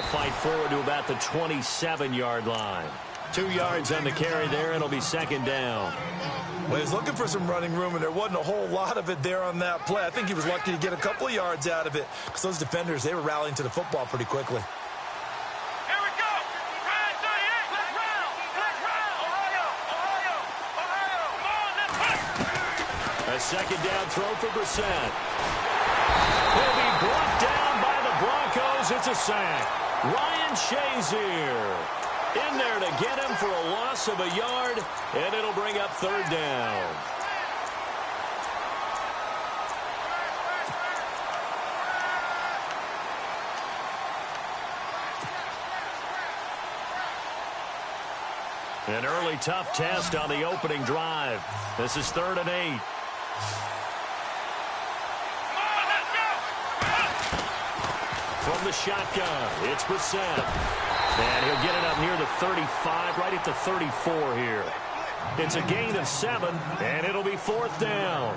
He'll fight forward to about the 27-yard line. 2 yards on the carry there. It'll be second down. Well, he was looking for some running room, and there wasn't a whole lot of it there on that play. I think he was lucky to get a couple of yards out of it because those defenders, they were rallying to the football pretty quickly. Here we go. Red 38. Let's round. Ohio. Come on, let's push. A second down throw for Brissett. He'll be brought down by the Broncos. It's a sack. Ryan Shazier in there to get him for a loss of a yard, and it'll bring up third down. An early tough test on the opening drive. This is 3rd and 8. From the shotgun, it's Brissett. And he'll get it up near the 35, right at the 34 here. It's a gain of 7, and it'll be 4th down.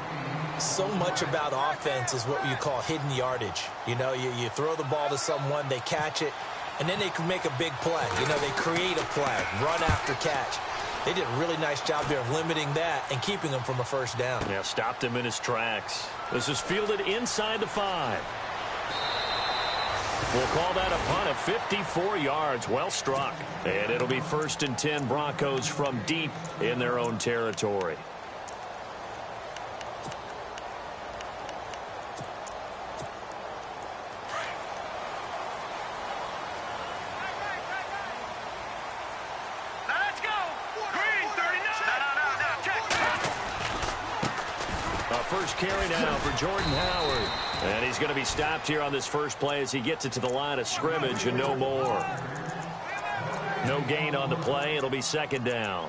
So much about offense is what you call hidden yardage. You know, you throw the ball to someone, they catch it, and then they can make a big play. You know, they create a play, run after catch. They did a really nice job there of limiting that and keeping him from a first down. Yeah, stopped him in his tracks. This is fielded inside the 5. We'll call that a punt of 54 yards. Well struck. And it'll be 1st and 10 Broncos from deep in their own territory. Let's go. Green 39. No. Check. First carry now for Jordan Howard. And he's going to be stopped here on this first play as he gets it to the line of scrimmage and no more. No gain on the play. It'll be second down.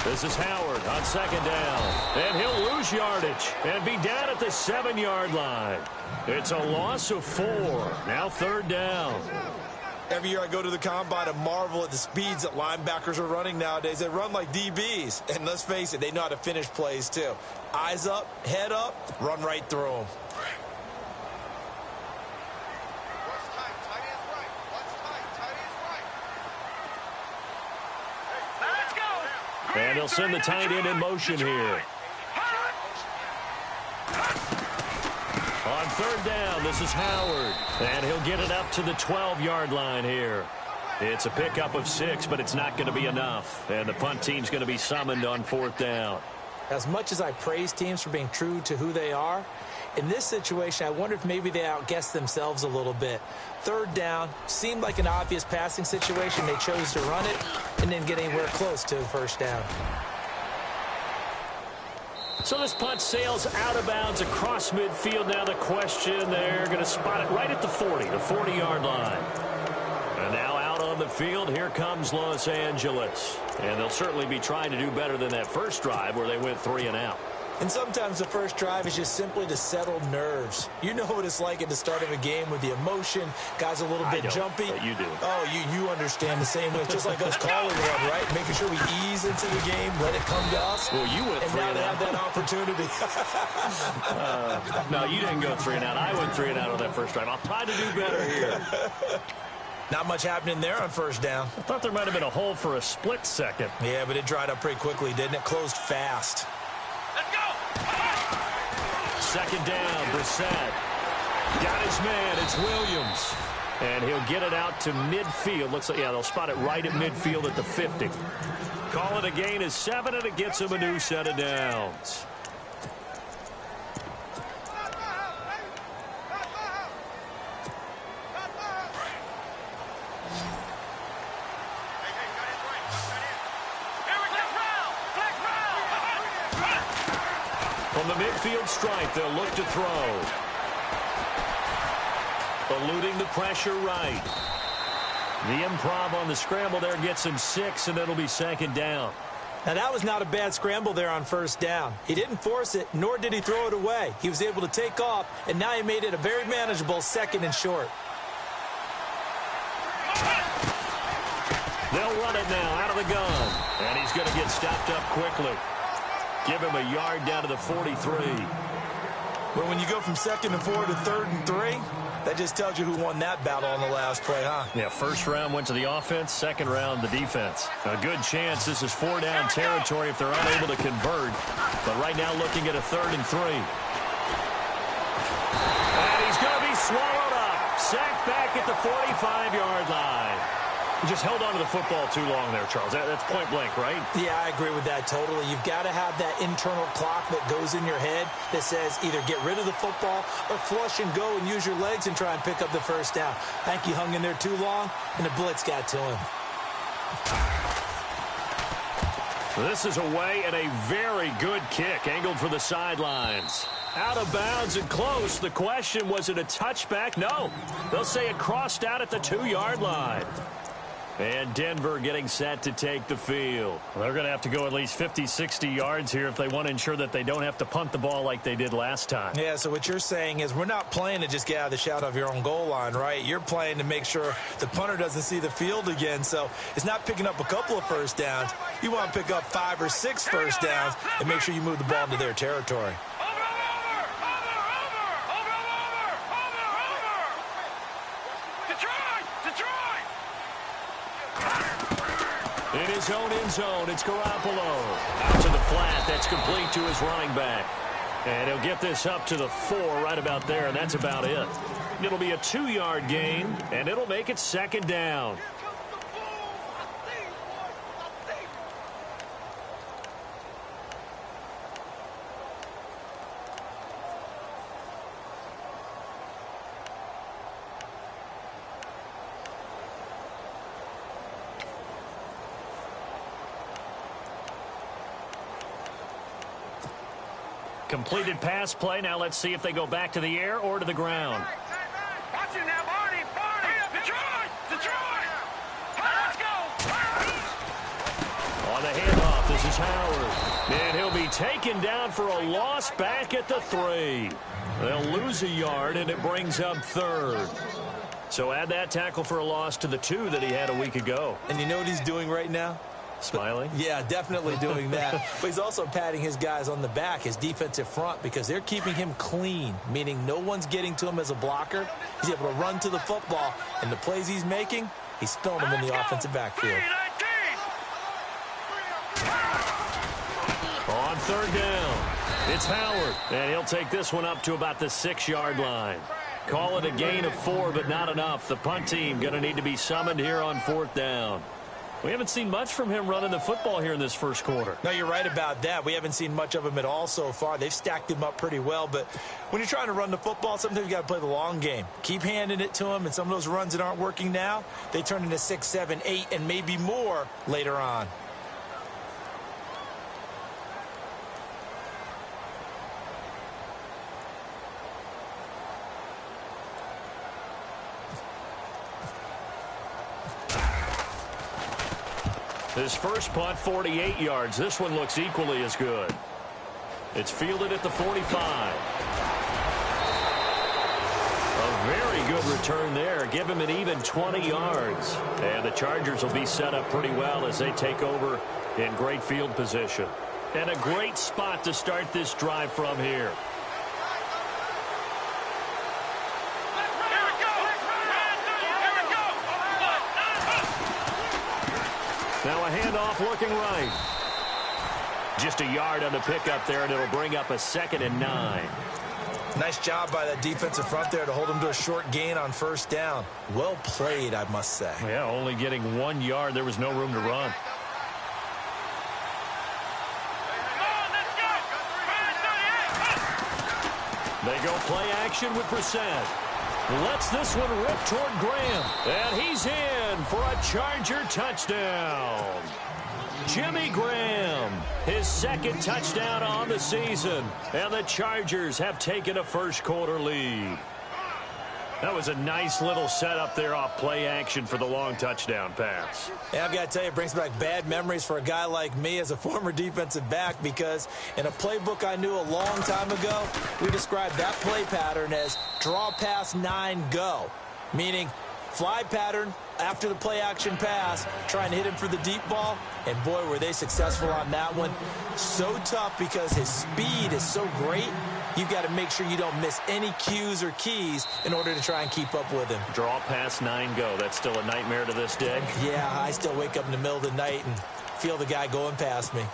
This is Howard on second down. And he'll lose yardage and be down at the 7-yard line. It's a loss of 4. Now 3rd down. Every year I go to the combine and marvel at the speeds that linebackers are running nowadays. They run like DBs. And let's face it, they know how to finish plays too. Eyes up, head up, run right through them. And they'll send the tight end in motion here. On 3rd down, this is Howard. And he'll get it up to the 12-yard line here. It's a pickup of 6, but it's not going to be enough. And the punt team's going to be summoned on 4th down. As much as I praise teams for being true to who they are, in this situation, I wonder if maybe they outguessed themselves a little bit. 3rd down seemed like an obvious passing situation. They chose to run it and didn't get anywhere close to the first down. So this punt sails out of bounds across midfield. Now the question, they're going to spot it right at the 40, the 40-yard line. And now out on the field, here comes Los Angeles. And they'll certainly be trying to do better than that first drive where they went 3 and out. And sometimes the first drive is just simply to settle nerves. You know what it's like at the start of a game with the emotion. Guys a little bit jumpy. But you do. Oh, you understand the same way. It's just like us calling one, right? Making sure we ease into the game, let it come to us. Well, you went 3 and out. And now they have that opportunity. No, you didn't go 3 and out. I went 3 and out on that first drive. I'll try to do better here. Not much happening there on first down. I thought there might have been a hole for a split second. Yeah, but it dried up pretty quickly, didn't it? Closed fast. Second down, Brissett. Got his man, it's Williams. And he'll get it out to midfield. Looks like, yeah, they'll spot it right at midfield at the 50. Call it a gain of 7, and it gets him a new set of downs. From the midfield stripe, they'll look to throw. Eluding the pressure right. The improv on the scramble there gets him 6, and it'll be second down. Now, that was not a bad scramble there on first down. He didn't force it, nor did he throw it away. He was able to take off, and now he made it a very manageable 2nd and short. They'll run it now out of the gun. And he's going to get stopped up quickly. Give him a yard down to the 43. Well, when you go from 2nd and 4 to 3rd and 3, that just tells you who won that battle on the last play, huh? Yeah, first round went to the offense, second round the defense. A good chance this is 4-down territory if they're unable to convert. But right now looking at a 3rd and 3. And he's going to be swallowed up. Sacked back at the 45-yard line. He just held on to the football too long there, Charles. That's point blank, right? Yeah, I agree with that totally. You've got to have that internal clock that goes in your head that says either get rid of the football or flush and go and use your legs and try and pick up the first down. I think he hung in there too long, and the blitz got to him. This is away and a very good kick, angled for the sidelines. Out of bounds and close. The question, was it a touchback? No. They'll say it crossed out at the 2-yard line. And Denver getting set to take the field. They're going to have to go at least 50, 60 yards here if they want to ensure that they don't have to punt the ball like they did last time. Yeah, so what you're saying is we're not playing to just get out of the shadow of your own goal line, right? You're playing to make sure the punter doesn't see the field again. So it's not picking up a couple of first downs. You want to pick up 5 or 6 first downs and make sure you move the ball into their territory. In his own end zone, it's Garoppolo. Out to the flat. That's complete to his running back. And he'll get this up to the 4 right about there, and that's about it. It'll be a 2-yard gain, and it'll make it 2nd down. Completed pass play. Now let's see if they go back to the air or to the ground. Watch it now, Barney. Detroit! Let's go! On the handoff, this is Howard. And he'll be taken down for a loss back at the 3. They'll lose a yard, and it brings up 3rd. So add that tackle for a loss to the 2 that he had a week ago. And you know what he's doing right now? Smiling? Yeah, definitely doing that. But he's also patting his guys on the back, his defensive front, because they're keeping him clean, meaning no one's getting to him as a blocker. He's able to run to the football, and the plays he's making, he's spilling them in the offensive backfield. On 3rd down, it's Howard, and he'll take this one up to about the 6-yard line. Call it a gain of 4, but not enough. The punt team going to need to be summoned here on 4th down. We haven't seen much from him running the football here in this first quarter. No, you're right about that. We haven't seen much of him at all so far. They've stacked him up pretty well, but when you're trying to run the football, sometimes you got to play the long game. Keep handing it to him, and some of those runs that aren't working now, they turn into 6, 7, 8, and maybe more later on. His first punt, 48 yards. This one looks equally as good. It's fielded at the 45. A very good return there. Give him an even 20 yards. And the Chargers will be set up pretty well as they take over in great field position. And a great spot to start this drive from here. Now a handoff looking right. Just a yard on the pickup there, and it'll bring up a 2nd and 9. Nice job by that defensive front there to hold him to a short gain on 1st down. Well played, I must say. Yeah, only getting 1 yard. There was no room to run. They go play action with Brissett. Lets this one rip toward Graham. And he's in for a Charger touchdown. Jimmy Graham, his 2nd touchdown on the season. And the Chargers have taken a first quarter lead. That was a nice little setup there off play action for the long touchdown pass. Yeah, I've got to tell you, it brings back bad memories for a guy like me as a former defensive back, because in a playbook I knew a long time ago, we described that play pattern as draw pass 9 go, meaning fly pattern after the play action pass, trying to hit him for the deep ball, and boy, were they successful on that one. So tough because his speed is so great. You've got to make sure you don't miss any cues or keys in order to try and keep up with him. Draw pass 9 go. That's still a nightmare to this day. Yeah, I still wake up in the middle of the night and feel the guy going past me.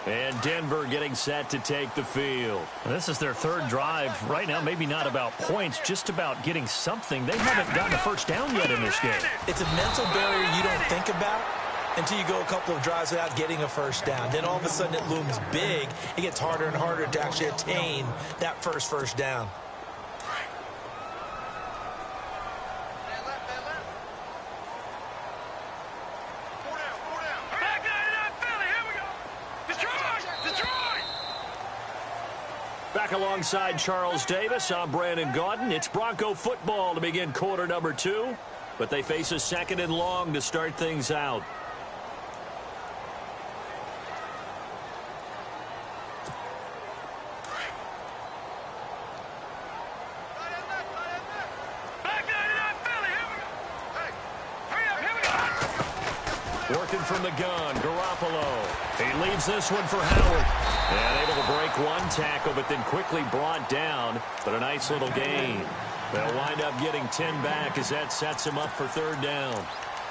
And Denver getting set to take the field. This is their third drive. Right now, maybe not about points, just about getting something. They haven't gotten a first down yet in this game. It's a mental barrier you don't think about until you go a couple of drives without getting a first down. Then all of a sudden it looms big. It gets harder and harder to actually attain that first down. Back alongside Charles Davis, I'm Brandon Gaudin. It's Bronco football to begin quarter number 2, but they face a 2nd and long to start things out. Working from the gun, Garoppolo. He leaves this one for Howard. And able to break one tackle, but then quickly brought down. But a nice little gain. They'll wind up getting 10 back as that sets him up for 3rd down.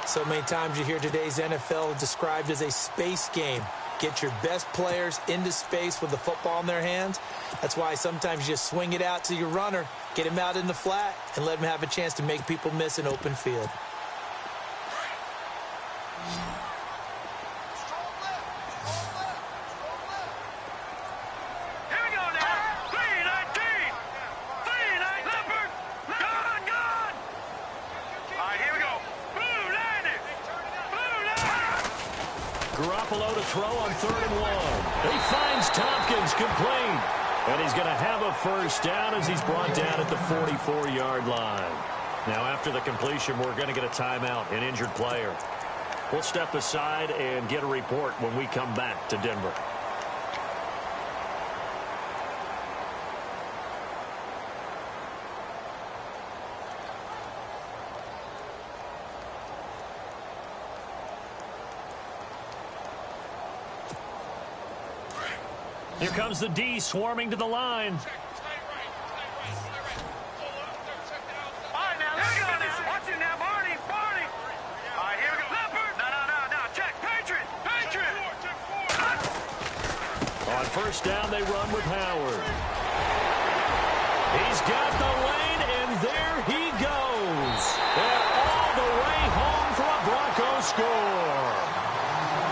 So many times you hear today's NFL described as a space game. Get your best players into space with the football in their hands. That's why sometimes you just swing it out to your runner, get him out in the flat, and let him have a chance to make people miss an open field. Garoppolo to throw on 3rd and 1. He finds Tompkins complete. And he's going to have a first down as he's brought down at the 44-yard line. Now, after the completion, we're going to get a timeout, an injured player. We'll step aside and get a report when we come back to Denver. Here comes the D swarming to the line. On first down, they run with Howard. He's got the lane, and there he goes. And all the way home for a Broncos score.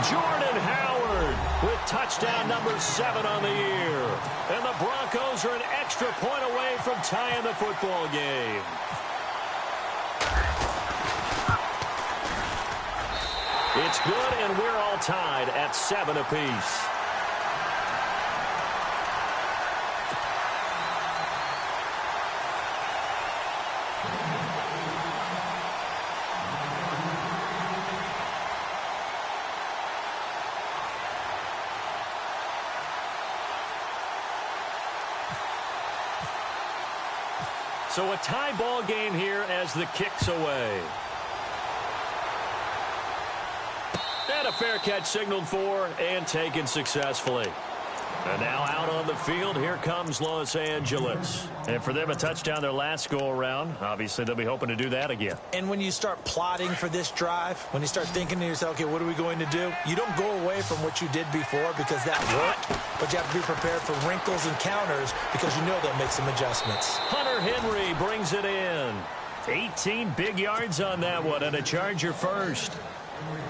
Jordan Howard with touchdown number 7 on the year. And the Broncos are an extra point away from tying the football game. It's good, and we're all tied at 7 apiece. So a tie ball game here as the kick's away. And a fair catch signaled for and taken successfully. And now out on the field, here comes Los Angeles. And for them, a touchdown their last go-around. Obviously, they'll be hoping to do that again. And when you start plotting for this drive, when you start thinking to yourself, okay, what are we going to do? You don't go away from what you did before because that worked, but you have to be prepared for wrinkles and counters because you know they'll make some adjustments. Hunter Henry brings it in. 18 big yards on that one, and a Charger first.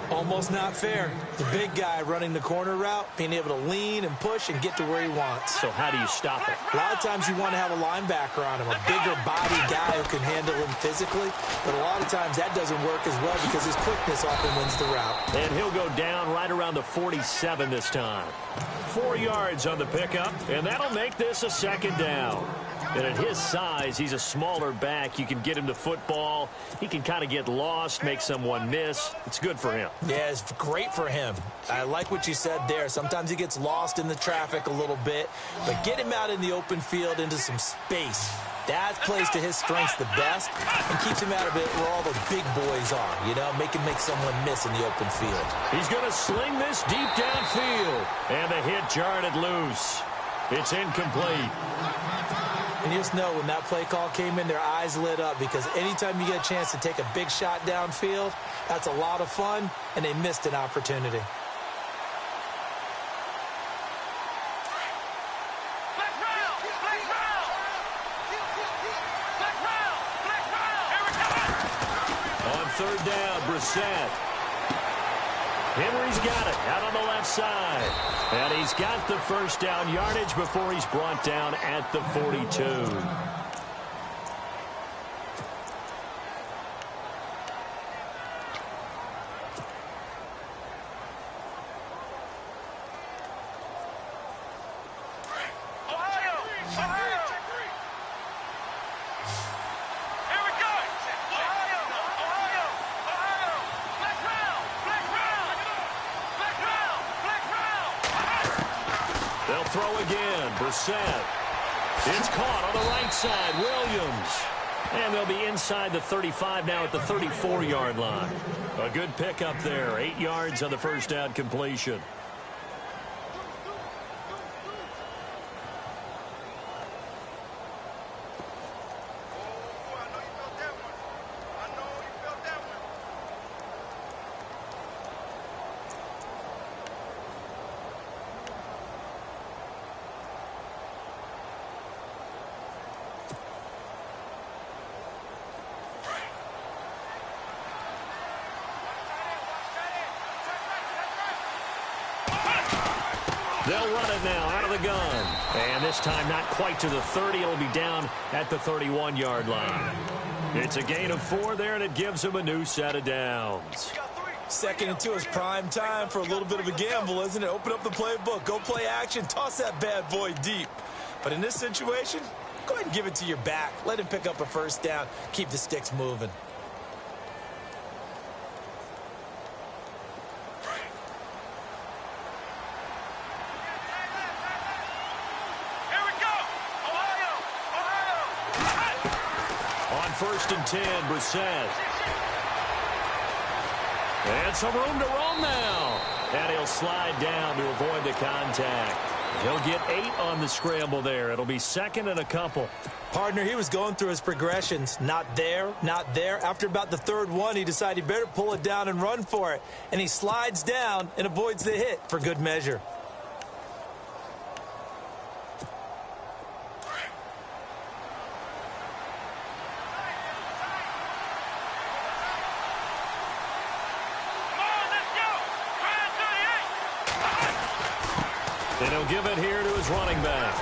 Almost not fair. The big guy running the corner route, being able to lean and push and get to where he wants. So how do you stop it? A lot of times you want to have a linebacker on him, a bigger body guy who can handle him physically. But a lot of times that doesn't work as well because his quickness often wins the route. And he'll go down right around the 47 this time. 4 yards on the pickup, and that'll make this a second down. And at his size, he's a smaller back. You can get him to football. He can kind of get lost, make someone miss. It's good for him. Yeah, it's great for him. I like what you said there. Sometimes he gets lost in the traffic a little bit, but get him out in the open field into some space. That plays to his strengths the best and keeps him out of it where all the big boys are, you know, make someone miss in the open field. He's going to sling this deep downfield, and the hit jarred it loose. It's incomplete. And you just know when that play call came in, their eyes lit up because anytime you get a chance to take a big shot downfield, that's a lot of fun, and they missed an opportunity. On third down, Brissett. Henry's got it out on the left side. And he's got the first down yardage before he's brought down at the 42. They'll throw again. Brissett. It's caught on the right side. Williams. And they'll be inside the 35 now at the 34-yard line. A good pickup there. 8 yards on the first down completion. They'll run it now out of the gun. And this time not quite to the 30. It'll be down at the 31-yard line. It's a gain of 4 there, and it gives them a new set of downs. 2nd and 2 is prime time for a little bit of a gamble, isn't it? Open up the playbook, go play action, toss that bad boy deep. But in this situation, go ahead and give it to your back. Let him pick up a first down. Keep the sticks moving. First and 10, Brissett. And some room to roam now. And he'll slide down to avoid the contact. He'll get 8 on the scramble there. It'll be 2nd and a couple. Partner, he was going through his progressions. Not there, not there. After about the 3rd one, he decided he better pull it down and run for it. And he slides down and avoids the hit for good measure. And he'll give it here to his running back.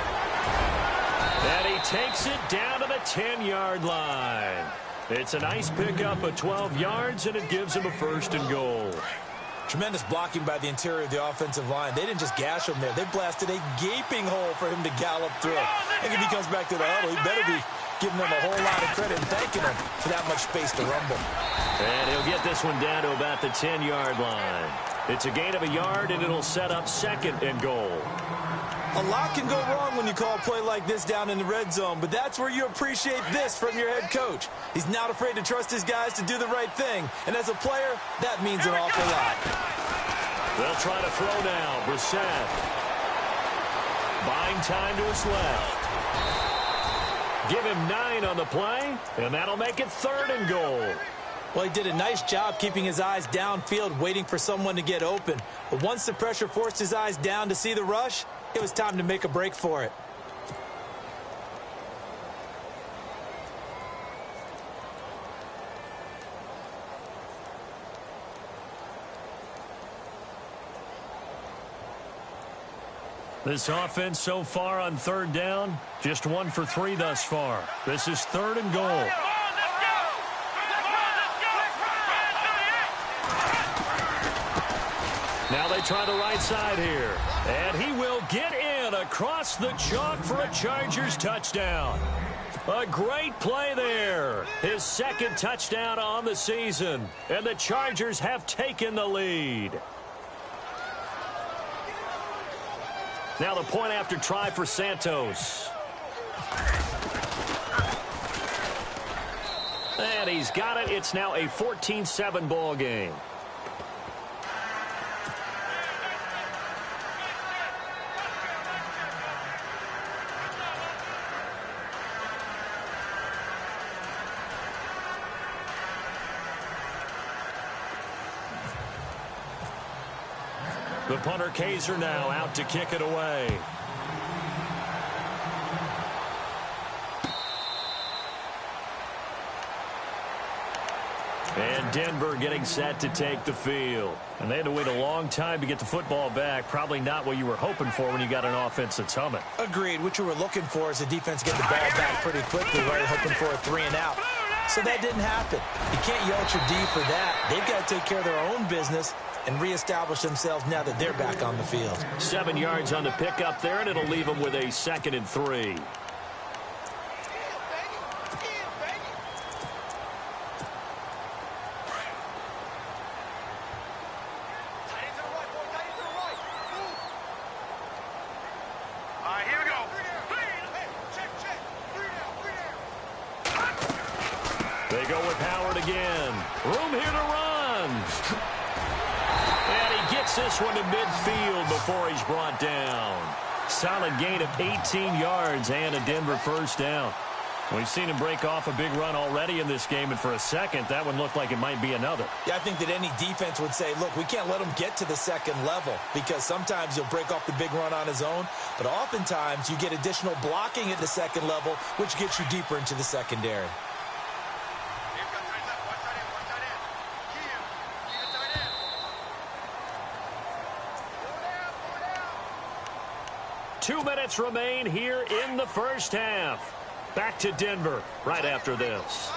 And he takes it down to the 10-yard line. It's a nice pickup of 12 yards, and it gives him a 1st and goal. Tremendous blocking by the interior of the offensive line. They didn't just gash him there. They blasted a gaping hole for him to gallop through. I think if he comes back to the huddle, he better be giving them a whole lot of credit and thanking them for that much space to rumble. And he'll get this one down to about the 10-yard line. It's a gain of a yard, and it'll set up 2nd and goal. A lot can go wrong when you call a play like this down in the red zone, but that's where you appreciate this from your head coach. He's not afraid to trust his guys to do the right thing, and as a player, that means an awful lot. They'll try to throw now. Brissett. Buying time to his left. Give him 9 on the play, and that'll make it 3rd and goal. Well, he did a nice job keeping his eyes downfield, waiting for someone to get open. But once the pressure forced his eyes down to see the rush, it was time to make a break for it. This offense so far on 3rd down, just 1 for 3 thus far. This is 3rd and goal. Now they try the right side here. And he will get in. And across the chalk for a Chargers touchdown. A great play there. His second touchdown on the season. And the Chargers have taken the lead. Now the point after try for Santos. And he's got it. It's now a 14-7 ball game. The punter Kaiser now out to kick it away. And Denver getting set to take the field. And they had to wait a long time to get the football back. Probably not what you were hoping for when you got an offense that's humming. Agreed. What you were looking for is the defense get the ball back pretty quickly, right? Hoping for a 3 and out. So that didn't happen. You can't yell at your D for that. They've got to take care of their own business and reestablish themselves now that they're back on the field. 7 yards on the pickup there, and it'll leave them with a 2nd and 3. They go with Howard again. Room here to run. And he gets this one to midfield before he's brought down. Solid gain of 18 yards and a Denver first down. We've seen him break off a big run already in this game, and for a second, that one looked like it might be another. Yeah, I think that any defense would say, look, we can't let him get to the second level because sometimes he'll break off the big run on his own, but oftentimes you get additional blocking at the second level, which gets you deeper into the secondary. 2 minutes remain here in the first half. Back to Denver right after this.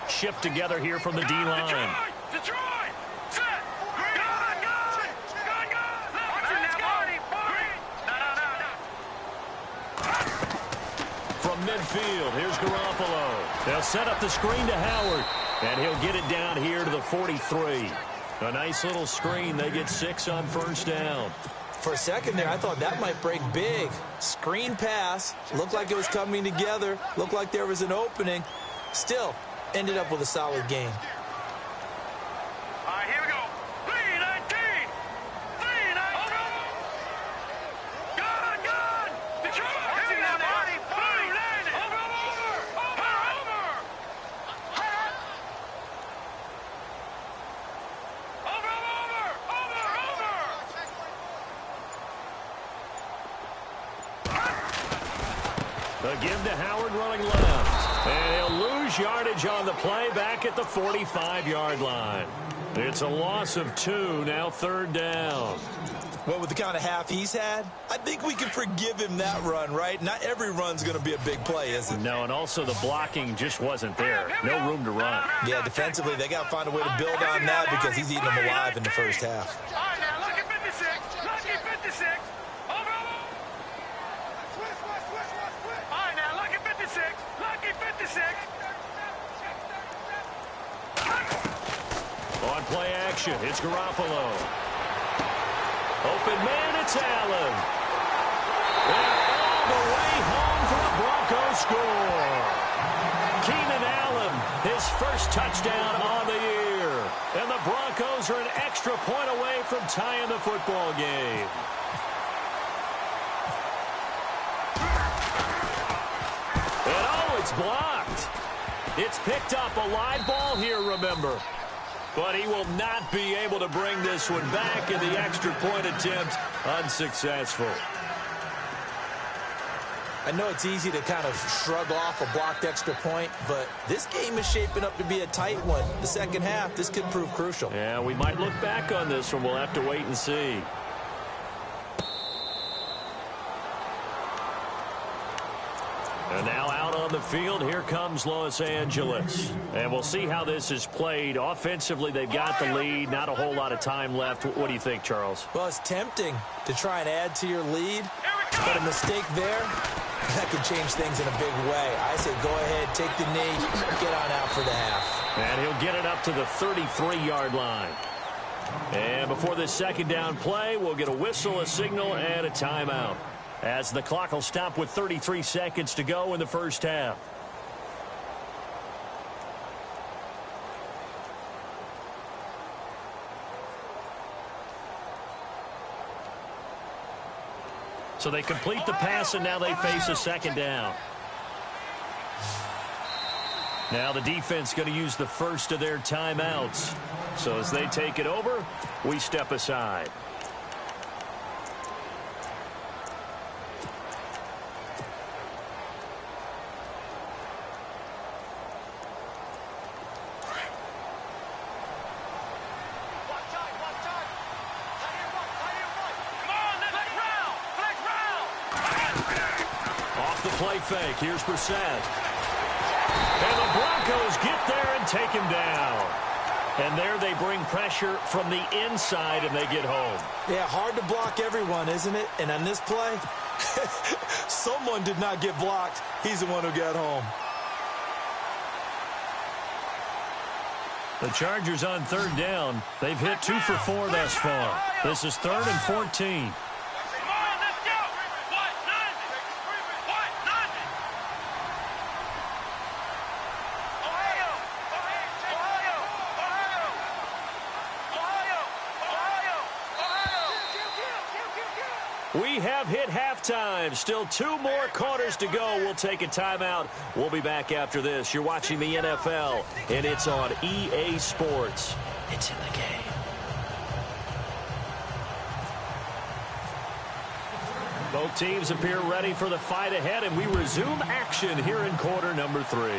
Shift together here from the D-line. From midfield, here's Garoppolo. They'll set up the screen to Howard, and he'll get it down here to the 43. A nice little screen. They get 6 on first down. For a second there, I thought that might break big. Screen pass. Looked like it was coming together. Looked like there was an opening. Still, ended up with a solid game. All right, here we go. 3-19. 3-19. Good, good. Detroit. Here we go, buddy. 3-19. Over. The give to Howard running left. And he'll lose yardage on the play back at the 45-yard line. It's a loss of 2, now 3rd down. Well, with the kind of half he's had, I think we can forgive him that run, right? Not every run's going to be a big play, is it? No, and also the blocking just wasn't there. No room to run. Yeah, defensively, they got to find a way to build on that because he's eating them alive in the first half. All right, now, lucky 56. Lucky 56. Over. All right, now, lucky 56. Lucky 56. On play action, it's Garoppolo. Open man, it's Allen. And all the way home for a Broncos score. Keenan Allen, his first touchdown on the year. And the Broncos are an extra point away from tying the football game. And oh, it's blocked. It's picked up, a live ball here, remember. But he will not be able to bring this one back, and the extra point attempt unsuccessful. I know it's easy to kind of shrug off a blocked extra point, but this game is shaping up to be a tight one. The second half, this could prove crucial. Yeah, we might look back on this one. We'll have to wait and see. And now out on the field, here comes Los Angeles. And we'll see how this is played. Offensively, they've got the lead. Not a whole lot of time left. What do you think, Charles? Well, it's tempting to try and add to your lead. But a mistake there, that could change things in a big way. I say go ahead, take the knee, get on out for the half. And he'll get it up to the 33-yard line. And before this second down play, we'll get a whistle, a signal, and a timeout, as the clock will stop with 33 seconds to go in the first half. So they complete the pass, and now they face a second down. Now the defense going to use the first of their timeouts. So as they take it over, we step aside. Play fake. Here's Brissett. And the Broncos get there and take him down. And there they bring pressure from the inside, and they get home. Yeah, hard to block everyone, isn't it? And on this play, someone did not get blocked. He's the one who got home. The Chargers on third down. They've hit 2 for 4 thus far. This is 3rd and 14. We have hit halftime. Still 2 more quarters to go. We'll take a timeout. We'll be back after this. You're watching the NFL, and it's on EA Sports. It's in the game. Both teams appear ready for the fight ahead, and we resume action here in quarter number 3.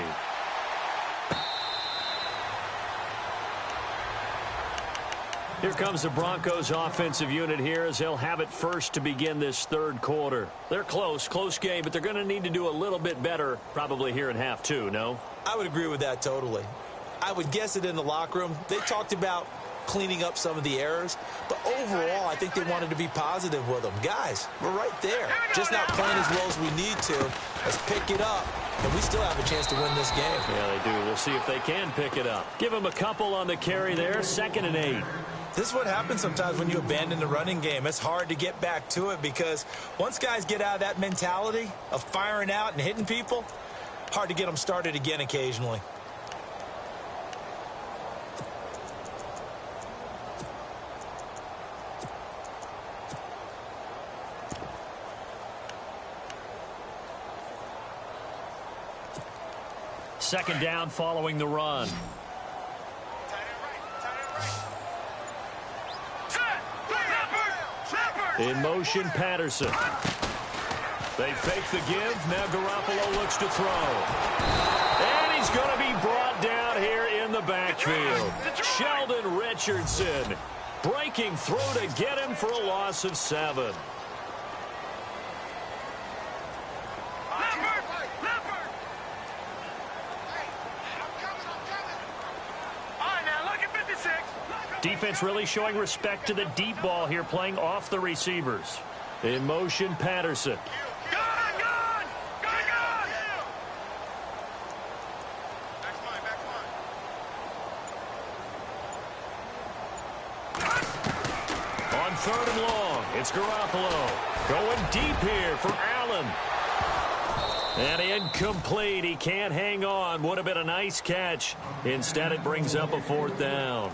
Here comes the Broncos offensive unit here as they'll have it first to begin this third quarter. They're close game, but they're going to need to do a little bit better probably here in half 2, no? I would agree with that totally. I would guess it in the locker room. They talked about cleaning up some of the errors, but overall I think they wanted to be positive with them. Guys, we're right there. Just not playing as well as we need to. Let's pick it up, and we still have a chance to win this game. Yeah, they do. We'll see if they can pick it up. Give them a couple on the carry there, 2nd and 8. This is what happens sometimes when you abandon the running game. It's hard to get back to it because once guys get out of that mentality of firing out and hitting people, hard to get them started again occasionally. Second down following the run. In motion, Patterson. They fake the give. Now Garoppolo looks to throw. And he's going to be brought down here in the backfield. Sheldon Richardson breaking through to get him for a loss of 7. Defense really showing respect to the deep ball here, playing off the receivers. In motion, Patterson. On 3rd and long, it's Garoppolo. Going deep here for Allen. And incomplete. He can't hang on. Would have been a nice catch. Instead, it brings up a 4th down.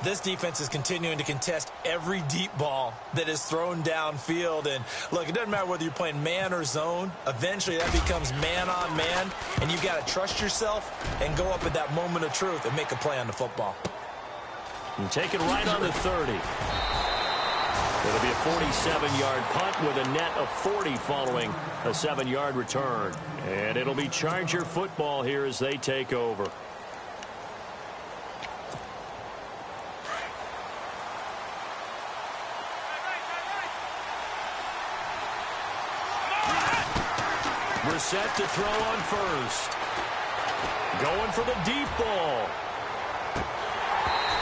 This defense is continuing to contest every deep ball that is thrown downfield. And, look, it doesn't matter whether you're playing man or zone. Eventually, that becomes man on man. And you've got to trust yourself and go up at that moment of truth and make a play on the football. And take it right on the 30. It'll be a 47-yard punt with a net of 40 following a 7-yard return. And it'll be Charger football here as they take over. Brissett to throw on first. Going for the deep ball.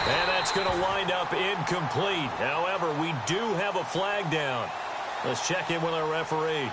And that's going to wind up incomplete. However, we do have a flag down. Let's check in with our referee.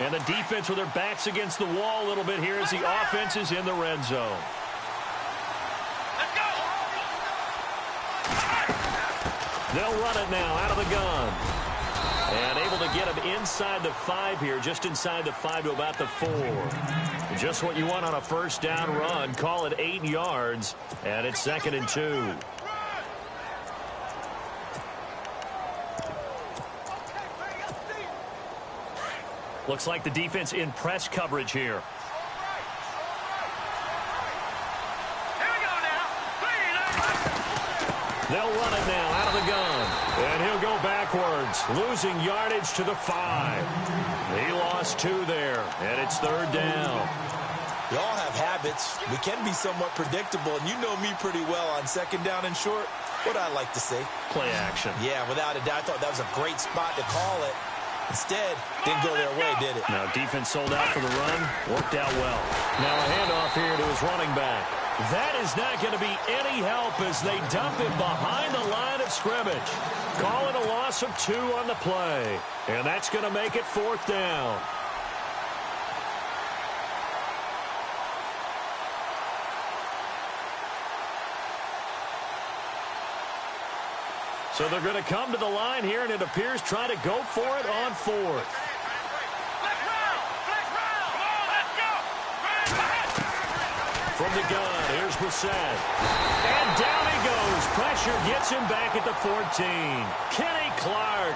And the defense with their backs against the wall a little bit here as the offense is in the red zone. Let's go. They'll run it now out of the gun. And able to get him inside the 5 here, just inside the 5 to about the 4. Just what you want on a first down run. Call it 8 yards, and it's 2nd and 2. Looks like the defense in press coverage here. They'll run it now out of the gun. And he'll go backwards, losing yardage to the 5. He lost 2 there, and it's 3rd down. We all have habits. We can be somewhat predictable, and you know me pretty well on 2nd down and short. What I like to say? Play action. Yeah, without a doubt. I thought that was a great spot to call it. Instead, didn't go their way, did it? Now, defense sold out for the run. Worked out well. Now a handoff here to his running back. That is not going to be any help as they dump it behind the line of scrimmage. Call it a loss of 2 on the play. And that's going to make it 4th down. So they're going to come to the line here, and it appears try to go for it on 4th. From the gun, here's Brissett. And down he goes. Pressure gets him back at the 14. Kenny Clark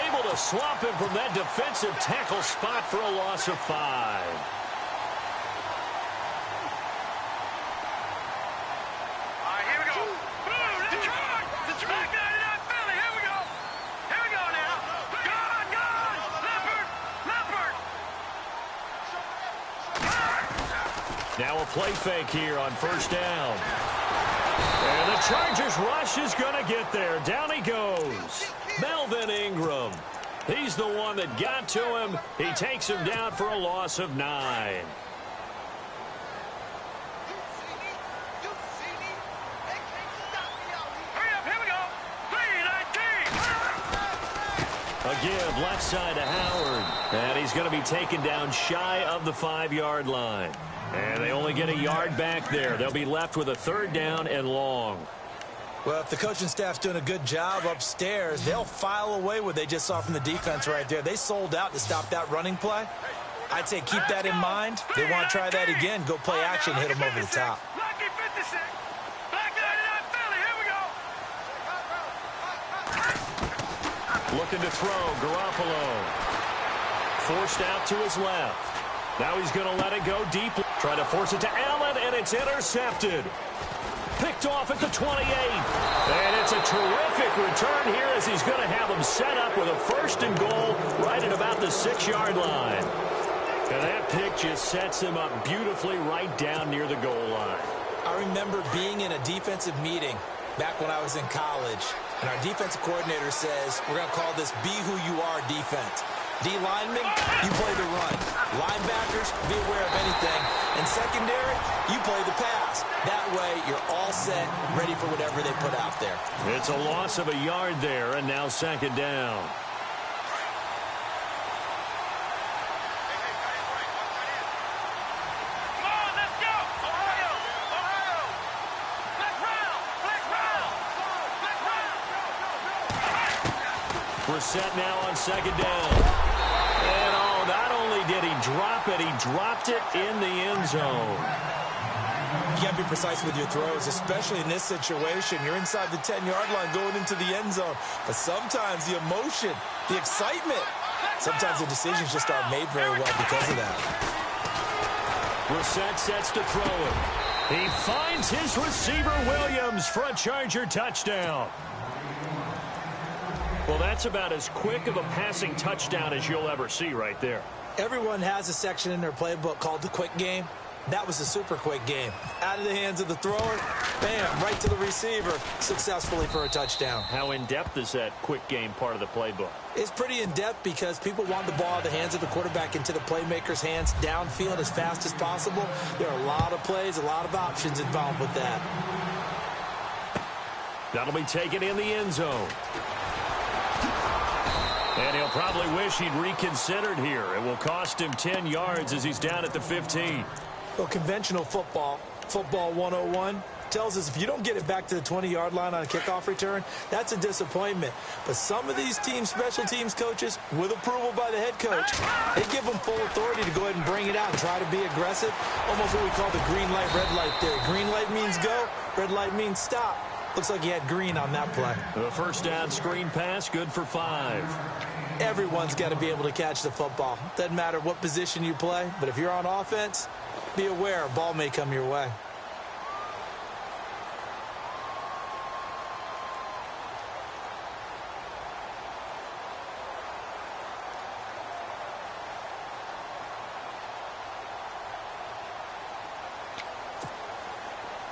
able to swamp him from that defensive tackle spot for a loss of 5. Now a play fake here on 1st down. And the Chargers rush is going to get there. Down he goes. Melvin Ingram. He's the one that got to him. He takes him down for a loss of 9. A give left side to Howard. And he's going to be taken down shy of the 5-yard line. And they only get a yard back there. They'll be left with a 3rd down and long. Well, if the coaching staff's doing a good job upstairs, they'll file away what they just saw from the defense right there. They sold out to stop that running play. I'd say keep that in mind. If they want to try that again, go play action, hit them over the top. Looking to throw, Garoppolo. Forced out to his left. Now he's going to let it go deep. Try to force it to Allen, and it's intercepted. Picked off at the 28. And it's a terrific return here as he's going to have him set up with a 1st and goal right at about the 6-yard line. And that pick just sets him up beautifully right down near the goal line. I remember being in a defensive meeting back when I was in college, and our defensive coordinator says, we're going to call this Be Who You Are defense. D linemen, you play the run. Linebackers, be aware of anything. And secondary, you play the pass. That way, you're all set, ready for whatever they put out there. It's a loss of a yard there, and now 2nd down. Brissett now on 2nd down. And not only did he drop it, he dropped it in the end zone. You got to be precise with your throws, especially in this situation. You're inside the 10-yard line going into the end zone. But sometimes the emotion, the excitement, sometimes the decisions just aren't made very well because of that. Brissett sets to throw it. He finds his receiver, Williams, for a Charger touchdown. Well, that's about as quick of a passing touchdown as you'll ever see right there. Everyone has a section in their playbook called the quick game. That was a super quick game. Out of the hands of the thrower, bam, right to the receiver, successfully for a touchdown. How in-depth is that quick game part of the playbook? It's pretty in-depth because people want the ball out of the hands of the quarterback into the playmaker's hands downfield as fast as possible. There are a lot of plays, a lot of options involved with that. That'll be taken in the end zone. And he'll probably wish he'd reconsidered here. It will cost him 10 yards as he's down at the 15. Well, conventional football 101, tells us if you don't get it back to the 20-yard line on a kickoff return, that's a disappointment. But some of these teams, special teams coaches, with approval by the head coach, they give them full authority to go ahead and bring it out and try to be aggressive. Almost what we call the green light, red light theory. Green light means go, red light means stop. Looks like he had green on that play. The first down screen pass, good for 5. Everyone's got to be able to catch the football. Doesn't matter what position you play, but if you're on offense, be aware a ball may come your way.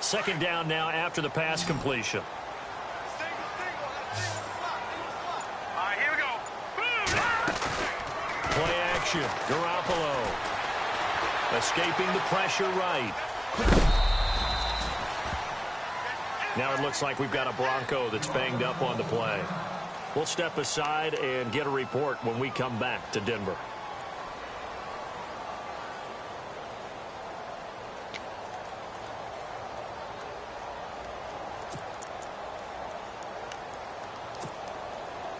Second down now after the pass completion. All right, here we go. Play action. Garoppolo. Escaping the pressure right. Now it looks like we've got a Bronco that's banged up on the play. We'll step aside and get a report when we come back to Denver.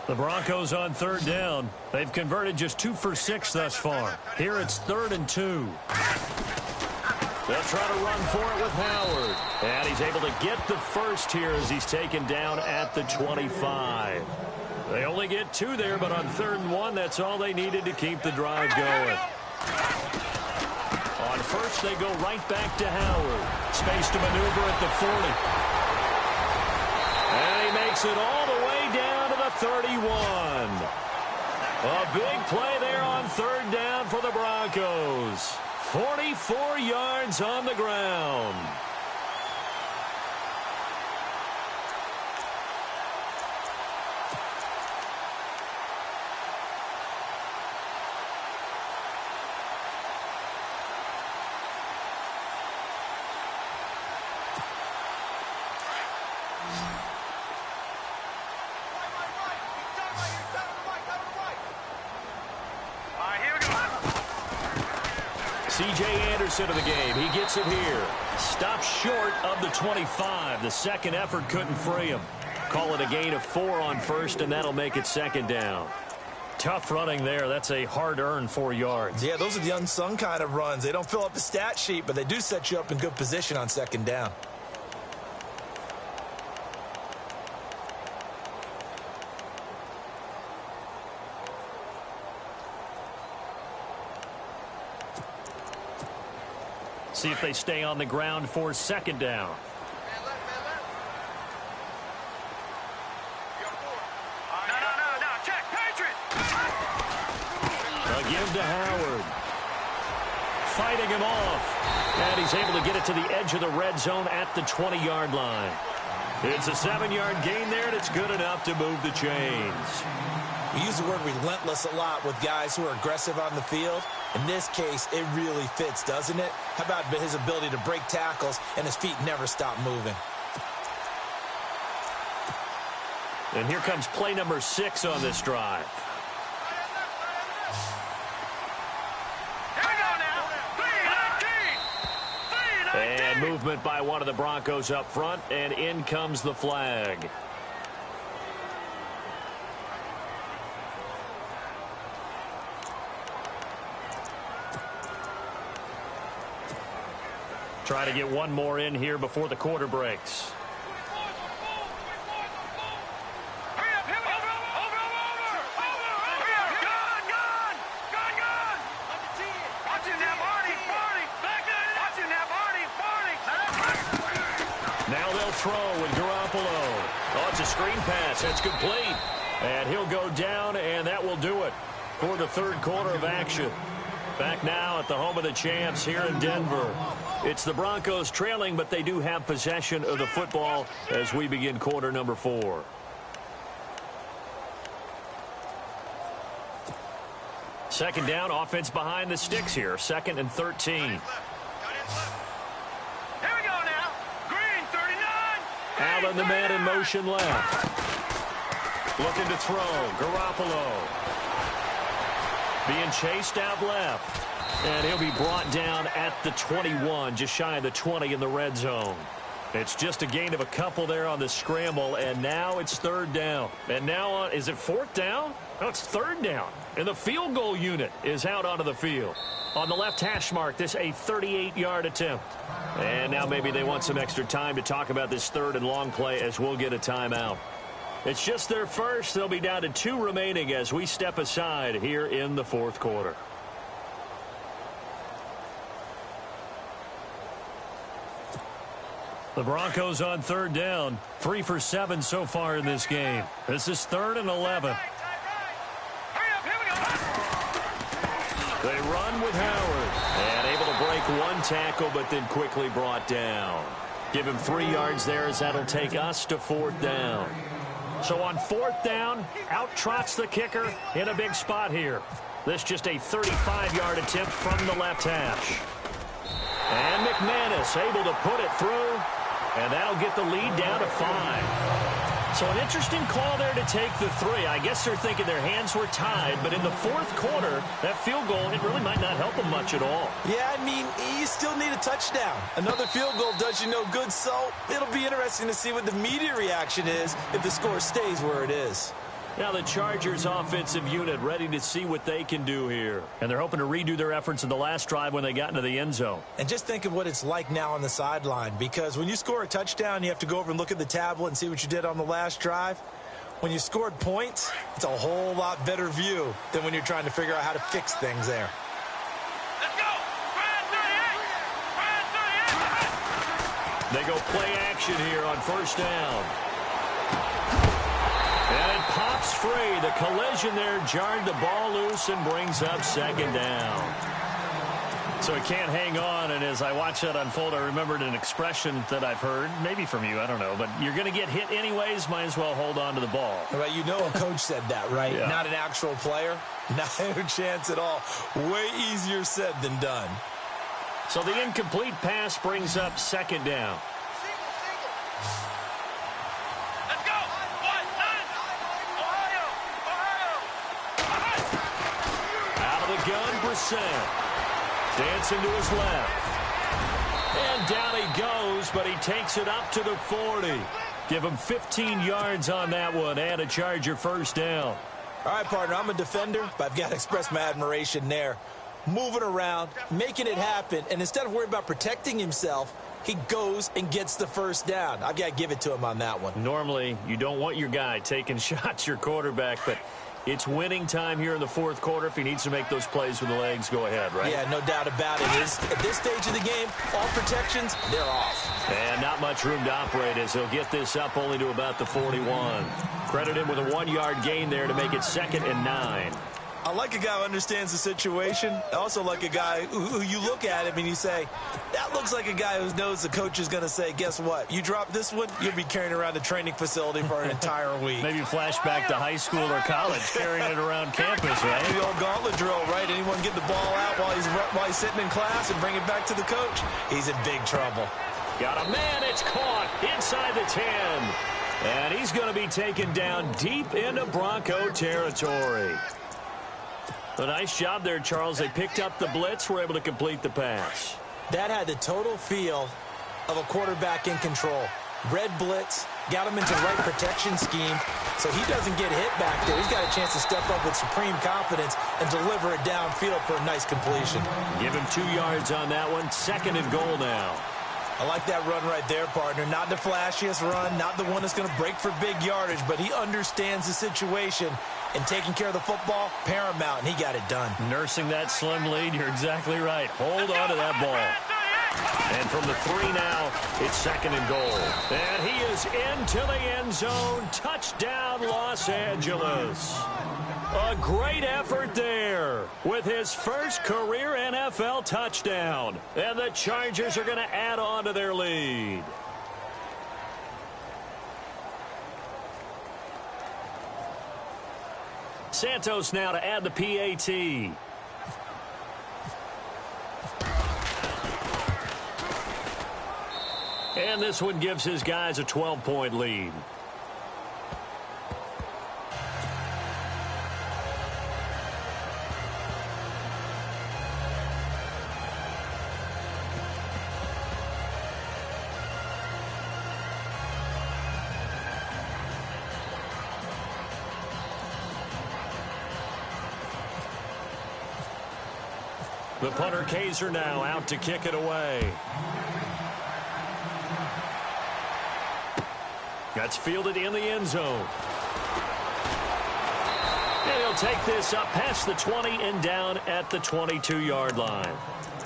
The Broncos on third down. They've converted just 2 for 6 thus far. Here it's 3rd and 2. They'll try to run for it with Howard. And he's able to get the first here as he's taken down at the 25. They only get 2 there, but on 3rd and 1, that's all they needed to keep the drive going. On first, they go right back to Howard. Space to maneuver at the 40. And he makes it all the way down to the 31. A big play there on 3rd down for the Broncos. 44 yards on the ground. C.J. Anderson of the game. He gets it here. Stops short of the 25. The second effort couldn't free him. Call it a gain of 4 on first, and that'll make it 2nd down. Tough running there. That's a hard-earned 4 yards. Yeah, those are the unsung kind of runs. They don't fill up the stat sheet, but they do set you up in good position on 2nd down. See if they stay on the ground for 2nd down. No, check, Patriot. A give to Howard. Fighting him off. And he's able to get it to the edge of the red zone at the 20-yard line. It's a 7-yard gain there, and it's good enough to move the chains. We use the word relentless a lot with guys who are aggressive on the field. In this case, it really fits, doesn't it? How about his ability to break tackles and his feet never stop moving? And here comes play number 6 on this drive. Here we go now. 3-19. And movement by one of the Broncos up front, and in comes the flag. Try to get one more in here before the quarter breaks. Hurry up, over. Gone. Watching that, Marty. Watching that, Marty. Now they'll throw with Garoppolo. Oh, it's a screen pass. That's complete. And he'll go down, and that will do it for the 3rd quarter of action. Back now at the home of the champs here in Denver. It's the Broncos trailing, but they do have possession of the football as we begin quarter number 4. Second down, offense behind the sticks here. 2nd and 13. Here we go now. Green, 39. Allen, the man in motion left. Looking to throw. Garoppolo. Being chased out left. And he'll be brought down at the 21, just shy of the 20 in the red zone. It's just a gain of a couple there on the scramble, and now it's 3rd down. And now, is it 4th down? No, it's 3rd down. And the field goal unit is out onto the field. On the left hash mark, this a 38-yard attempt. And now maybe they want some extra time to talk about this 3rd and long play as we'll get a timeout. It's just their first. They'll be down to 2 remaining as we step aside here in the 4th quarter. The Broncos on 3rd down. 3 for 7 so far in this game. This is 3rd and 11. Hurry up, here we go. They run with Howard. And able to break 1 tackle, but then quickly brought down. Give him 3 yards there as that'll take us to 4th down. So on 4th down, out trots the kicker in a big spot here. This just a 35-yard attempt from the left hash. And McManus able to put it through. And that'll get the lead down to 5. So an interesting call there to take the 3. I guess they're thinking their hands were tied, but in the 4th quarter, that field goal, it really might not help them much at all. Yeah, I mean, you still need a touchdown. Another field goal does you no good, so it'll be interesting to see what the media reaction is if the score stays where it is. Now the Chargers offensive unit ready to see what they can do here. And they're hoping to redo their efforts in the last drive when they got into the end zone. And just think of what it's like now on the sideline, because when you score a touchdown, you have to go over and look at the tablet and see what you did on the last drive. When you scored points, it's a whole lot better view than when you're trying to figure out how to fix things there. Let's go. Brad 38. Brad 38. They go play action here on 1st down. And it pops free. The collision there jarred the ball loose and brings up 2nd down. So it can't hang on, and as I watch that unfold, I remembered an expression that I've heard, maybe from you, I don't know, but you're going to get hit anyways, might as well hold on to the ball. Right, you know a coach said that, right? Yeah. Not an actual player. No chance at all. Way easier said than done. So the incomplete pass brings up 2nd down. Let's go. 1-9. Ohio. Out of the gun, Brissett. Dancing to his left. And down he goes, but he takes it up to the 40. Give him 15 yards on that one and a Charger 1st down. All right, partner, I'm a defender, but I've got to express my admiration there. Moving around, making it happen, and instead of worrying about protecting himself, he goes and gets the 1st down. I've got to give it to him on that one. Normally, you don't want your guy taking shots, your quarterback, but it's winning time here in the 4th quarter. If he needs to make those plays with the legs, go ahead, right? Yeah, no doubt about it. At this stage of the game, all protections, they're off. And not much room to operate as he'll get this up only to about the 41. Credit him with a 1-yard gain there to make it 2nd and 9. I like a guy who understands the situation. I also like a guy who you look at him and you say, that looks like a guy who knows the coach is going to say, guess what? You drop this one, you'll be carrying around the training facility for an entire week. Maybe flashback to high school or college, carrying it around campus, right? The old gauntlet drill, right? Anyone get the ball out while he's sitting in class and bring it back to the coach? He's in big trouble. Got a man, it's caught inside the 10. And he's going to be taken down deep into Bronco territory. A nice job there, Charles. They picked up the blitz, were able to complete the pass. That had the total feel of a quarterback in control. Red blitz, got him into the right protection scheme, so he doesn't get hit back there. He's got a chance to step up with supreme confidence and deliver it downfield for a nice completion. Give him 2 yards on that one. 2nd and goal now. I like that run right there, partner. Not the flashiest run, not the one that's going to break for big yardage, but he understands the situation, and taking care of the football, paramount, and he got it done. Nursing that slim lead, you're exactly right. Hold on to that ball. And from the 3 now, it's 2nd and goal. And he is into the end zone. Touchdown, Los Angeles. A great effort there with his first career NFL touchdown. And the Chargers are going to add on to their lead. Santos now to add the PAT. And this one gives his guys a 12-point lead. The punter Kaiser now out to kick it away. That's fielded in the end zone. And he'll take this up past the 20 and down at the 22-yard line.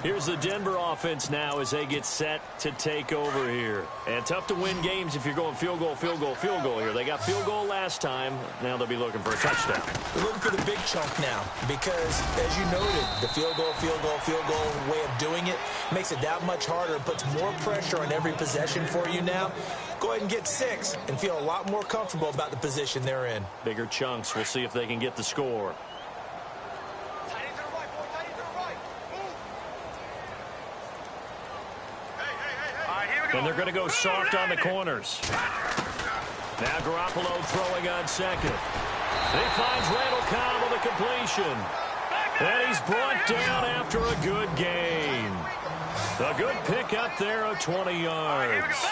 Here's the Denver offense now as they get set to take over here. And tough to win games if you're going field goal, field goal, field goal here. They got field goal last time. Now they'll be looking for a touchdown. They're looking for the big chunk now because, as you noted, the field goal way of doing it makes it that much harder. It puts more pressure on every possession for you now. Go ahead and get 6 and feel a lot more comfortable about the position they're in. Bigger chunks. We'll see if they can get the score. And they're going to go soft on the corners. Now Garoppolo throwing on second. He finds Randall Cobb with a completion. And he's brought down after a good gain. A good pickup there of 20 yards.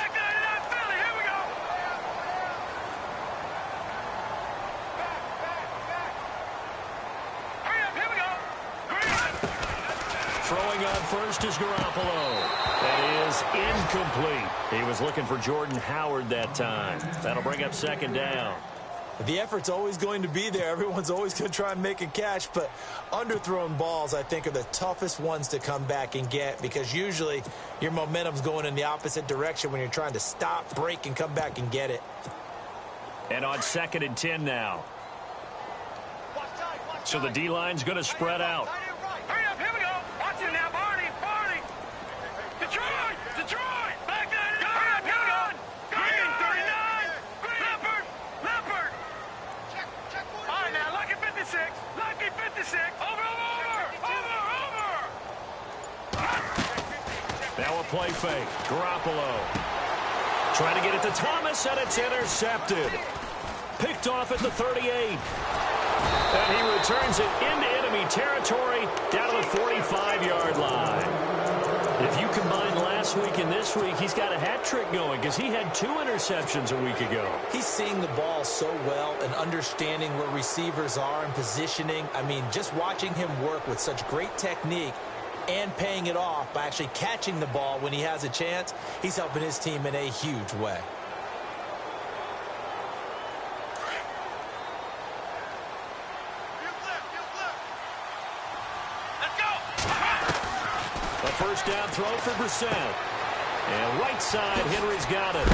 Throwing on first is Garoppolo. That is incomplete. He was looking for Jordan Howard that time. That'll bring up second down. The effort's always going to be there. Everyone's always going to try and make a catch, but underthrown balls, I think, are the toughest ones to come back and get because usually your momentum's going in the opposite direction when you're trying to stop, break, and come back and get it. And on 2nd and 10 now. So the D-line's going to spread out. Hurry up, here we go. Watch it now, Barney. Detroit. Back that in. Hurry up, here we go. Green, 39. Leopard. Check. All right, now, Lucky 56. Over. Now a play fake. Garoppolo trying to get it to Thomas, and it's intercepted. Picked off at the 38. And he returns it into enemy territory down to the 45-yard line. If you combine last week and this week, he's got a hat trick going because he had 2 interceptions a week ago. He's seeing the ball so well and understanding where receivers are and positioning. I mean, just watching him work with such great technique and paying it off by actually catching the ball when he has a chance, he's helping his team in a huge way. First down throw for Brissett. And right side, Henry's got it.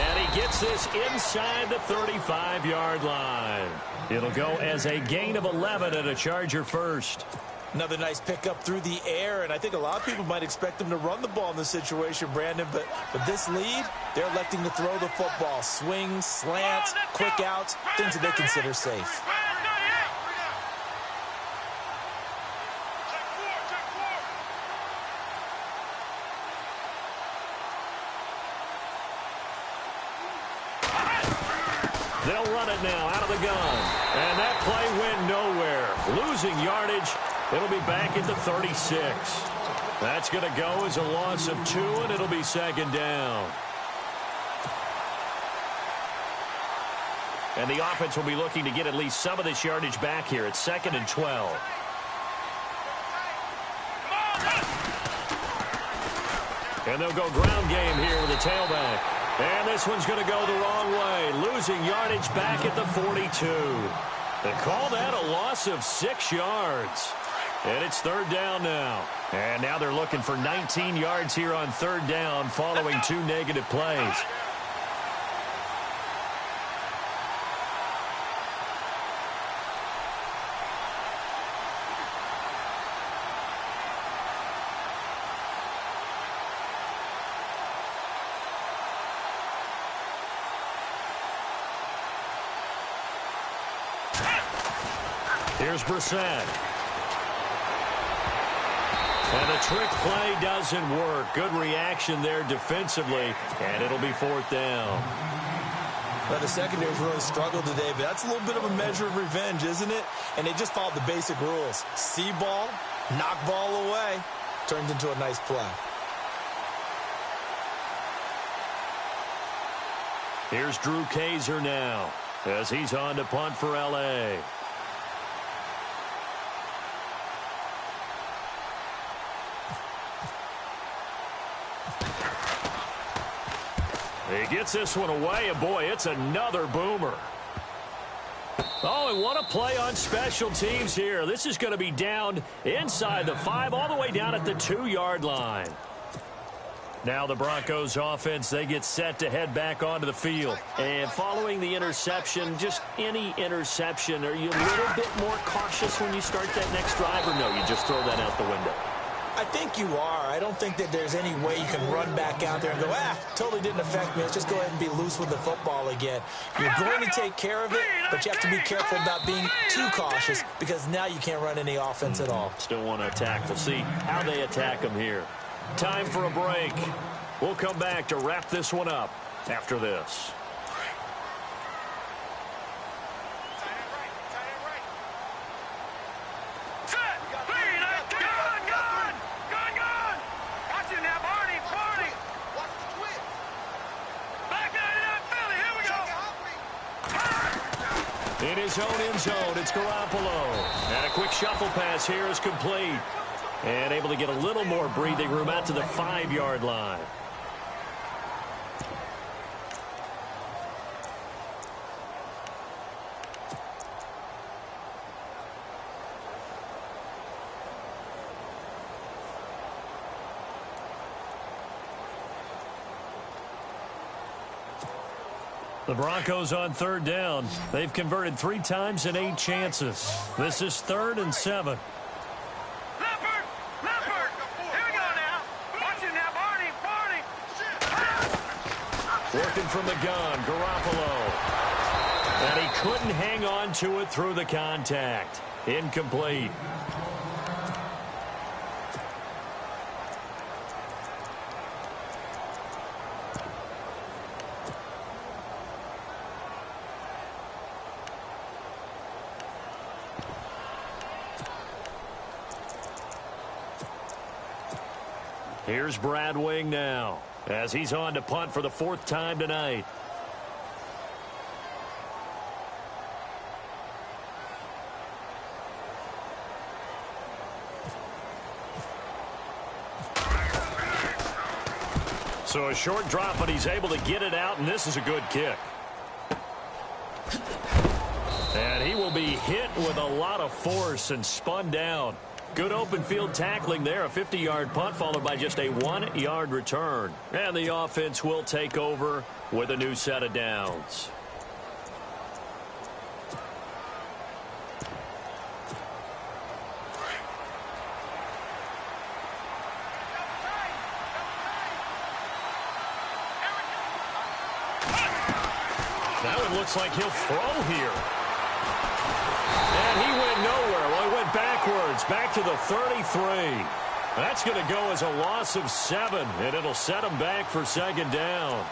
And he gets this inside the 35-yard line. It'll go as a gain of 11 and a Charger first. Another nice pickup through the air, and I think a lot of people might expect them to run the ball in this situation, Brandon, but with this lead, they're electing to throw the football. Swings, slants, quick outs, things that they consider safe. They'll run it now out of the gun. And that play went nowhere. Losing yardage. It'll be back at the 36. That's going to go as a loss of 2, and it'll be second down. And the offense will be looking to get at least some of this yardage back here. It's 2nd and 12. And they'll go ground game here with a tailback. And this one's going to go the wrong way. Losing yardage back at the 42. They call that a loss of 6 yards. And it's 3rd down now. And now they're looking for 19 yards here on 3rd down following 2 negative plays. Here's Brissett. And the trick play doesn't work. Good reaction there defensively, and it'll be 4th down. Well, the secondary's really struggled today, but that's a little bit of a measure of revenge, isn't it? And they just followed the basic rules. See ball, knock ball away, turns into a nice play. Here's Drew Kaiser now as he's on to punt for L.A. He gets this one away, and boy, it's another boomer. Oh, and what a play on special teams here. This is going to be down inside the 5, all the way down at the 2-yard line. Now the Broncos offense, they get set to head back onto the field. And following the interception, just any interception, are you a little bit more cautious when you start that next drive, or no, you just throw that out the window? I think you are. I don't think that there's any way you can run back out there and go, totally didn't affect me. Let's just go ahead and be loose with the football again. You're going to take care of it, but you have to be careful about being too cautious because now you can't run any offense at all. Still want to attack. We'll see how they attack them here. Time for a break. We'll come back to wrap this one up after this. In his own end zone, it's Garoppolo. And a quick shuffle pass here is complete. And able to get a little more breathing room out to the 5-yard line. The Broncos on 3rd down. They've converted 3 times in 8 chances. This is 3rd and 7. Leopard! Here we go now. Watch it now, Barney. Working from the gun, Garoppolo. And he couldn't hang on to it through the contact. Incomplete. Here's Brad Wing now as he's on to punt for the 4th time tonight. So a short drop, but he's able to get it out, and this is a good kick. And he will be hit with a lot of force and spun down. Good open field tackling there. A 50-yard punt followed by just a 1-yard return. And the offense will take over with a new set of downs. That one looks like he'll throw here. And he went nowhere. Well, he went backwards, back to the 33. That's going to go as a loss of 7, and it'll set him back for 2nd down.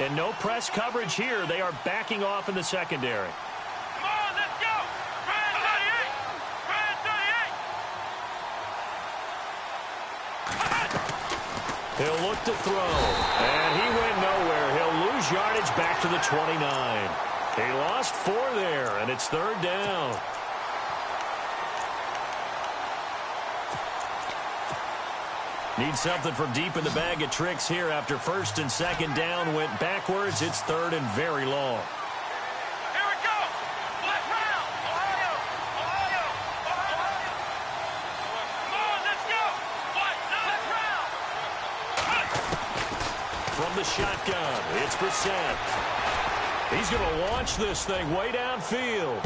And no press coverage here. They are backing off in the secondary. Come on, let's go. Brad 38. He'll look to throw. And he went nowhere. He'll lose yardage back to the 29. He lost 4 there, and it's 3rd down. Need something from deep in the bag of tricks here after 1st and 2nd down went backwards. It's 3rd and very long. Here we go. Left round. Ohio. Come on, let's go. Left round. From the shotgun, it's Brissett. He's going to launch this thing way downfield.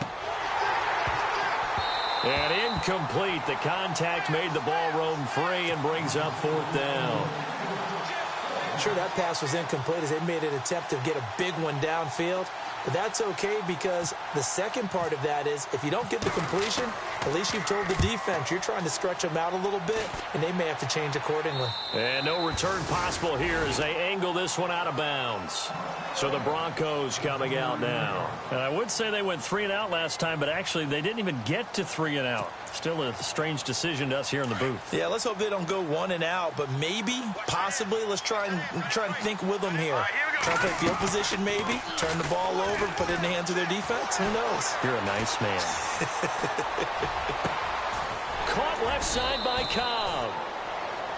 And incomplete. The contact made the ball roam free and brings up 4th down. Sure, that pass was incomplete as they made an attempt to get a big one downfield. But that's okay because the second part of that is if you don't get the completion, at least you've told the defense you're trying to stretch them out a little bit, and they may have to change accordingly. And no return possible here as they angle this one out of bounds. So the Broncos coming out now. And I would say they went 3 and out last time, but actually they didn't even get to 3 and out. Still a strange decision to us here in the booth. Yeah, let's hope they don't go 1 and out, but maybe, possibly, let's try and think with them here. Try to play field position maybe, turn the ball over, put it in the hands of their defense. Who knows? You're a nice man. Caught left side by Cobb.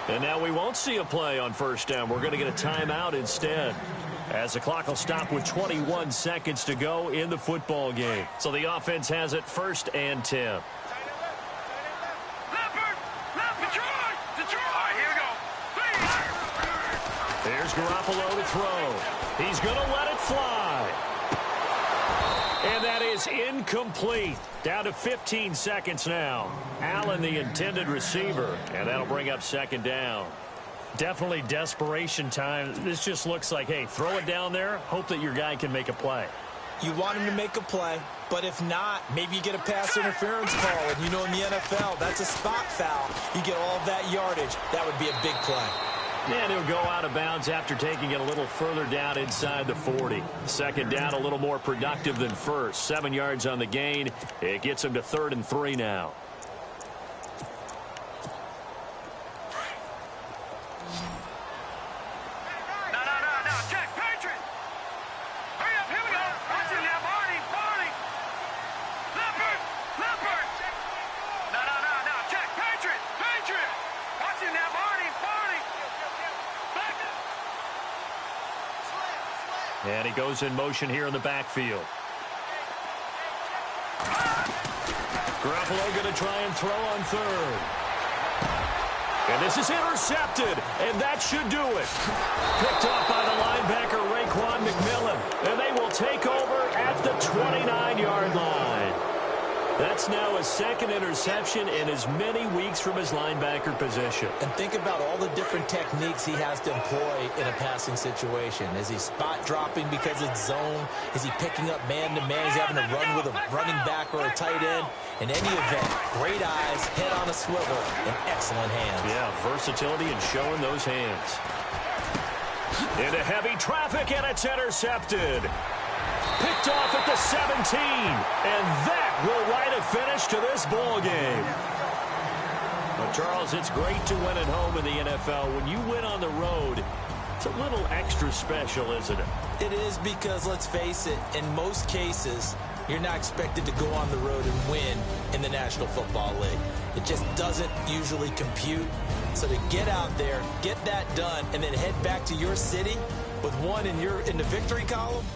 And now we won't see a play on 1st down. We're going to get a timeout instead, as the clock will stop with 21 seconds to go in the football game. So the offense has it 1st and 10. There's Garoppolo to throw. He's going to let it fly. And that is incomplete. Down to 15 seconds now. Allen, the intended receiver. And that'll bring up 2nd down. Definitely desperation time. This just looks like, hey, throw it down there. Hope that your guy can make a play. You want him to make a play, but if not, maybe you get a pass interference call. And you know in the NFL, that's a spot foul. You get all of that yardage. That would be a big play. And he'll go out of bounds after taking it a little further down inside the 40. 2nd down, a little more productive than 1st. 7 yards on the gain. It gets him to 3rd and 3 now. No, check, Patriot! Hurry up, here we go! Watch him now, Barney! Leopard! No, check, Patriot! Watch him now, Barney! Back up! And he goes in motion here in the backfield. Garoppolo going to try and throw on 3rd. And this is intercepted, and that should do it. Picked off by the linebacker, Raekwon McMillan, and they will take over at the 29-yard line. That's now a 2nd interception in as many weeks from his linebacker position. And think about all the different techniques he has to employ in a passing situation. Is he spot dropping because it's zone? Is he picking up man-to-man? Is he having to run with a running back or a tight end? In any event, great eyes, head on a swivel, and excellent hands. Yeah, versatility and showing those hands. Into heavy traffic, and it's intercepted. Picked off at the 17, and that will write a finish to this ball game. Well, Charles, it's great to win at home in the NFL. When you win on the road, it's a little extra special, isn't it? It is because, let's face it, in most cases, you're not expected to go on the road and win in the National Football League. It just doesn't usually compute. So to get out there, get that done, and then head back to your city with one in the victory column,